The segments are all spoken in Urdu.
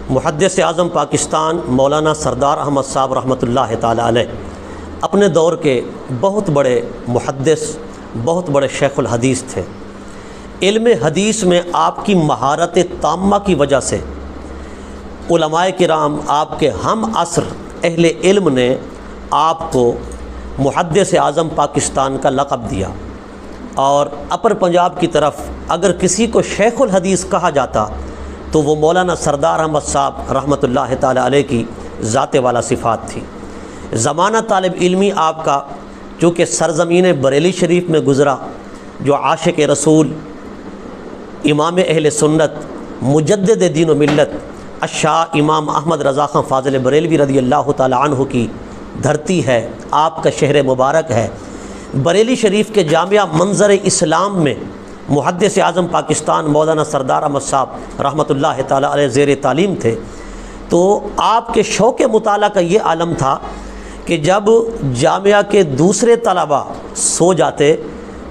محدث اعظم پاکستان مولانا سردار احمد صاحب رحمۃ اللہ تعالی علیہ اپنے دور کے بہت بڑے محدث، بہت بڑے شیخ الحدیث تھے۔ علم حدیث میں آپ کی مہارت تامہ کی وجہ سے علماء کرام، آپ کے ہم عصر اہل علم نے آپ کو محدث اعظم پاکستان کا لقب دیا، اور اپر پنجاب کی طرف اگر کسی کو شیخ الحدیث کہا جاتا تو وہ مولانا سردار احمد صاحب رحمۃ اللہ تعالی علیہ کی ذات والا صفات تھی۔ زمانہ طالب علمی آپ کا چونکہ سرزمین بریلی شریف میں گزرا، جو عاشق رسول، امام اہل سنت، مجدد دین و ملت الشاہ امام احمد رضا خان فاضل بریلوی رضی اللہ تعالی عنہ کی دھرتی ہے، آپ کا شہر مبارک ہے۔ بریلی شریف کے جامعہ منظر اسلام میں محدث اعظم پاکستان مولانا سردار احمد صاحب رحمۃ اللہ تعالی علیہ زیر تعلیم تھے۔ تو آپ کے شوق مطالعہ کا یہ عالم تھا کہ جب جامعہ کے دوسرے طلباء سو جاتے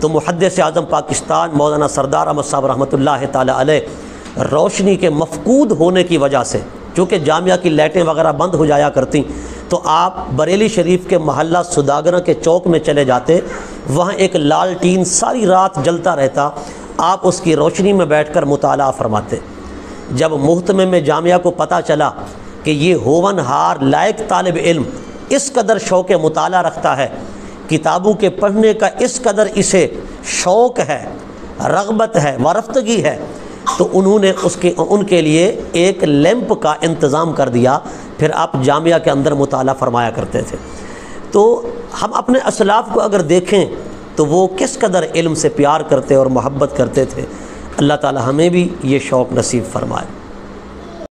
تو محدث اعظم پاکستان مولانا سردار احمد صاحب رحمۃ اللہ تعالی علیہ روشنی کے مفقود ہونے کی وجہ سے، چونکہ جامعہ کی لائٹیں وغیرہ بند ہو جایا کرتی، تو آپ بریلی شریف کے محلہ سداگرہ کے چوک میں چلے جاتے، وہاں ایک لالٹین ساری رات جلتا رہتا، آپ اس کی روشنی میں بیٹھ کر مطالعہ فرماتے۔ جب محتمم میں جامعہ کو پتہ چلا کہ یہ ہونہار لائق طالب علم اس قدر شوق مطالعہ رکھتا ہے، کتابوں کے پڑھنے کا اس قدر اسے شوق ہے، رغبت ہے، وارفتگی ہے، تو انہوں نے ان کے لیے ایک لیمپ کا انتظام کر دیا، پھر آپ جامعہ کے اندر مطالعہ فرمایا کرتے تھے۔ تو ہم اپنے اسلاف کو اگر دیکھیں تو وہ کس قدر علم سے پیار کرتے اور محبت کرتے تھے۔ اللہ تعالی ہمیں بھی یہ شوق نصیب فرمائے۔